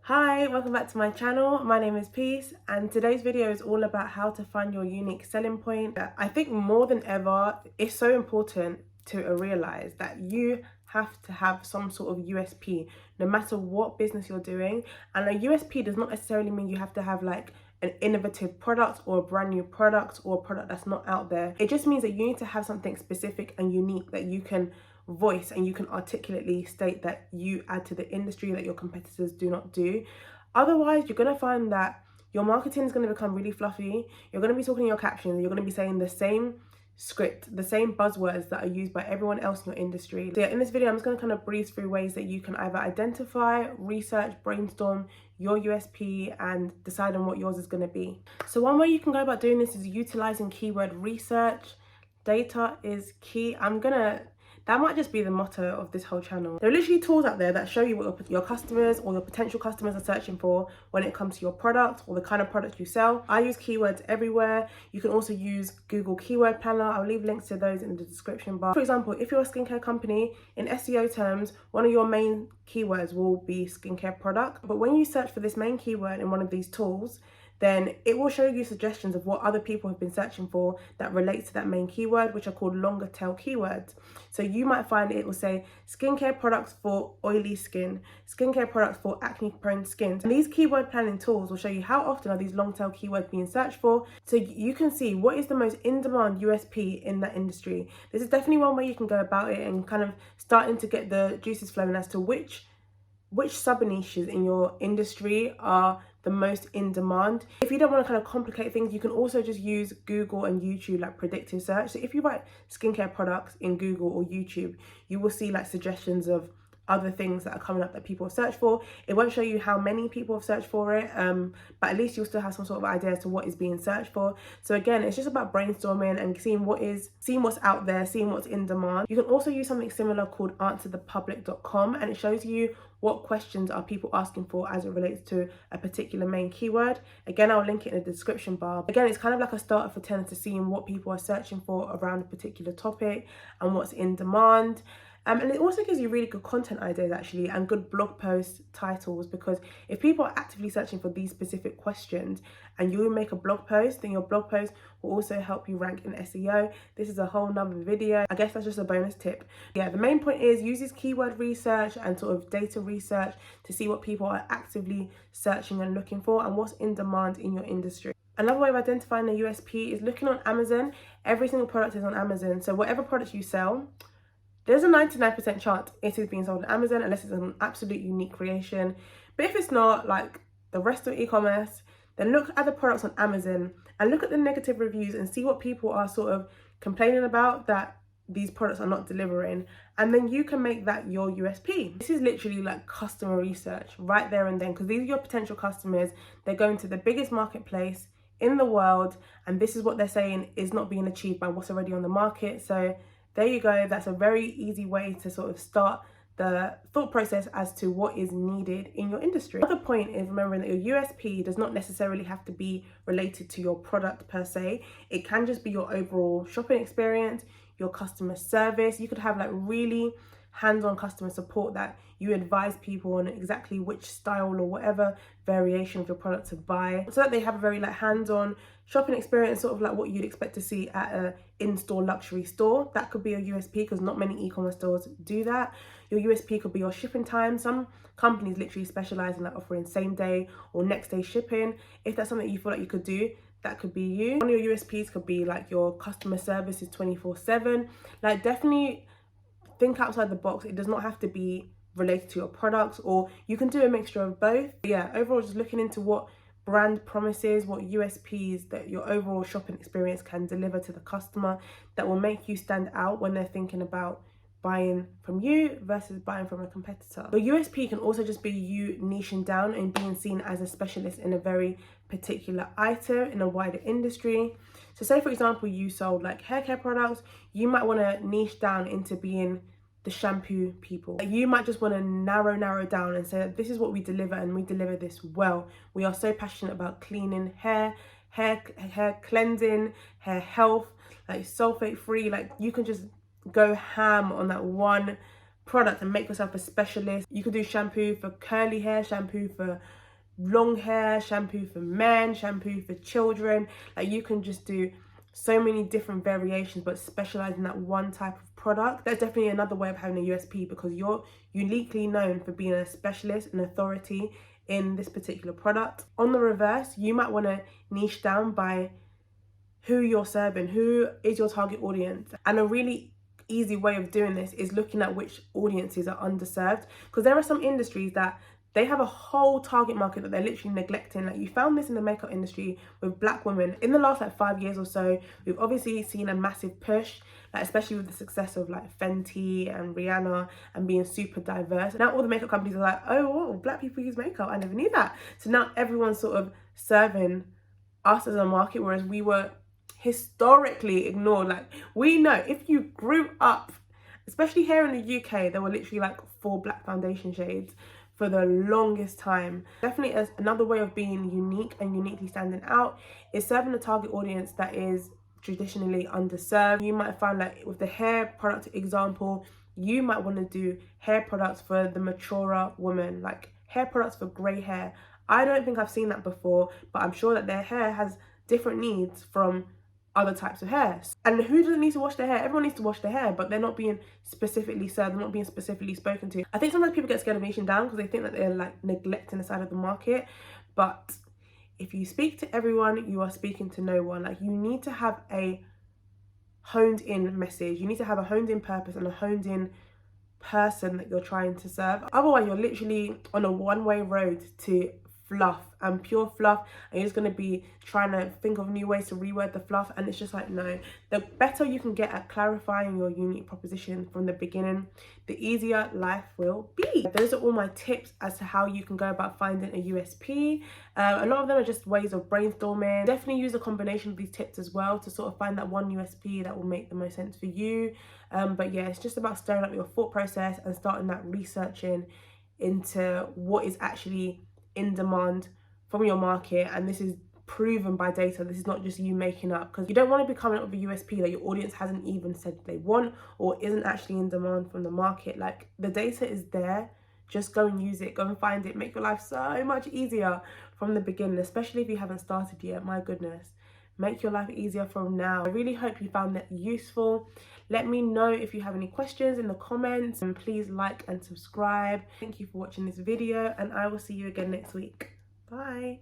Hi, welcome back to my channel. My name is Peace and today's video is all about how to find your unique selling point. I think more than ever, it's so important to realize that you have to have some sort of USP no matter what business you're doing. And a USP does not necessarily mean you have to have like an innovative product or a brand new product or a product that's not out there. It just means that you need to have something specific and unique that you can voice and you can articulately state that you add to the industry that your competitors do not do. Otherwise, you're going to find that your marketing is going to become really fluffy. You're going to be talking in your captions, you're going to be saying the same script, the same buzzwords that are used by everyone else in your industry. So yeah, in this video, I'm just going to kind of breeze through ways that you can either identify, research, brainstorm your USP and decide on what yours is going to be. So one way you can go about doing this is utilizing keyword research. Data is key. That might just be the motto of this whole channel. There are literally tools out there that show you what your customers or your potential customers are searching for when it comes to your product or the kind of product you sell. I use keywords everywhere. You can also use Google Keyword Planner. I'll leave links to those in the description bar. For example, if you're a skincare company, in SEO terms, one of your main keywords will be skincare product. But when you search for this main keyword in one of these tools, then it will show you suggestions of what other people have been searching for that relates to that main keyword, which are called longer tail keywords. So you might find it will say skincare products for oily skin, skincare products for acne prone skin. And these keyword planning tools will show you how often are these long tail keywords being searched for, so you can see what is the most in-demand USP in that industry. This is definitely one way you can go about it and kind of starting to get the juices flowing as to which sub-niches in your industry are the most in demand. If you don't want to kind of complicate things, you can also just use Google and YouTube like predictive search. So if you write skincare products in Google or YouTube, you will see like suggestions of other things that are coming up that people have searched for. It won't show you how many people have searched for it, but at least you'll still have some sort of idea as to what is being searched for. So again, it's just about brainstorming and seeing what's out there, seeing what's in demand. You can also use something similar called answerthepublic.com, and it shows you what questions are people asking for as it relates to a particular main keyword. Again, I'll link it in the description bar. Again, it's kind of like a starter for tenants to seeing what people are searching for around a particular topic and what's in demand. And it also gives you really good content ideas actually and good blog post titles, because if people are actively searching for these specific questions and you make a blog post, then your blog post will also help you rank in SEO. This is a whole nother video. I guess that's just a bonus tip. Yeah, the main point is use this keyword research and sort of data research to see what people are actively searching and looking for and what's in demand in your industry. Another way of identifying a USP is looking on Amazon. Every single product is on Amazon. So whatever product you sell, there's a 99% chance it is being sold on Amazon unless it's an absolute unique creation. But if it's not, like the rest of e-commerce, then look at the products on Amazon and look at the negative reviews and see what people are sort of complaining about that these products are not delivering. And then you can make that your USP. This is literally like customer research right there and then, because these are your potential customers. They're going to the biggest marketplace in the world, and this is what they're saying is not being achieved by what's already on the market. So there you go. That's a very easy way to sort of start the thought process as to what is needed in your industry. Another point is remembering that your USP does not necessarily have to be related to your product per se. It can just be your overall shopping experience, your customer service. You could have like really hands-on customer support that you advise people on exactly which style or whatever variation of your product to buy, so that they have a very like hands-on shopping experience, sort of like what you'd expect to see at a in-store luxury store. That could be a USP because not many e-commerce stores do that. Your USP could be your shipping time. Some companies literally specialize in like offering same day or next day shipping. If that's something you feel like you could do, that could be you. One of your USPs could be like your customer service is 24/7. Like definitely think outside the box. It does not have to be related to your products, or you can do a mixture of both. But yeah, overall just looking into what brand promises, what USPs that your overall shopping experience can deliver to the customer that will make you stand out when they're thinking about buying from you versus buying from a competitor. Your USP can also just be you niching down and being seen as a specialist in a very particular item in a wider industry. So say for example you sold like hair care products, you might want to niche down into being the shampoo people. You might just want to narrow down and say that this is what we deliver and we deliver this well. We are so passionate about cleaning hair cleansing, hair health, like sulfate free. Like you can just go ham on that one product and make yourself a specialist. You could do shampoo for curly hair, shampoo for long hair, shampoo for men, shampoo for children. Like, you can just do so many different variations, but specialize in that one type of product. That's definitely another way of having a USP, because you're uniquely known for being a specialist, an authority in this particular product. On the reverse, you might want to niche down by who you're serving, who is your target audience. And a really easy way of doing this is looking at which audiences are underserved, because there are some industries that they have a whole target market that they're literally neglecting. Like, you found this in the makeup industry with black women. In the last 5 years or so, we've obviously seen a massive push, like, especially with the success of Fenty and Rihanna and being super diverse. Now all the makeup companies are like, oh, whoa, black people use makeup, I never knew that. So now everyone's sort of serving us as a market, whereas we were historically ignored. Like, we know if you grew up, especially here in the UK, there were literally 4 black foundation shades for the longest time. Definitely, as another way of being unique and uniquely standing out is serving a target audience that is traditionally underserved. You might find that with the hair product example, you might want to do hair products for the maturer woman, like hair products for grey hair. I don't think I've seen that before, but I'm sure that their hair has different needs from other types of hair. And who doesn't need to wash their hair? Everyone needs to wash their hair, but they're not being specifically served, they're not being specifically spoken to. I think sometimes people get scared of niching down because they think that they're neglecting the side of the market. But if you speak to everyone, you are speaking to no one. Like, you need to have a honed in message, you need to have a honed in purpose and a honed in person that you're trying to serve. Otherwise, you're literally on a one-way road to fluff and pure fluff, and you're just going to be trying to think of new ways to reword the fluff, and it's just no. The better you can get at clarifying your unique proposition from the beginning, the easier life will be. Those are all my tips as to how you can go about finding a USP. A lot of them are just ways of brainstorming. Definitely use a combination of these tips as well to sort of find that one USP that will make the most sense for you. But yeah, it's just about stirring up your thought process and starting that researching into what is actually in demand from your market. And this is proven by data. This is not just you making up, because you don't want to be coming up with a USP that your audience hasn't even said they want or isn't actually in demand from the market. Like, the data is there, just go and use it, go and find it, make your life so much easier from the beginning, especially if you haven't started yet. My goodness, make your life easier from now. I really hope you found that useful. Let me know if you have any questions in the comments, and please like and subscribe. Thank you for watching this video, and I will see you again next week. Bye.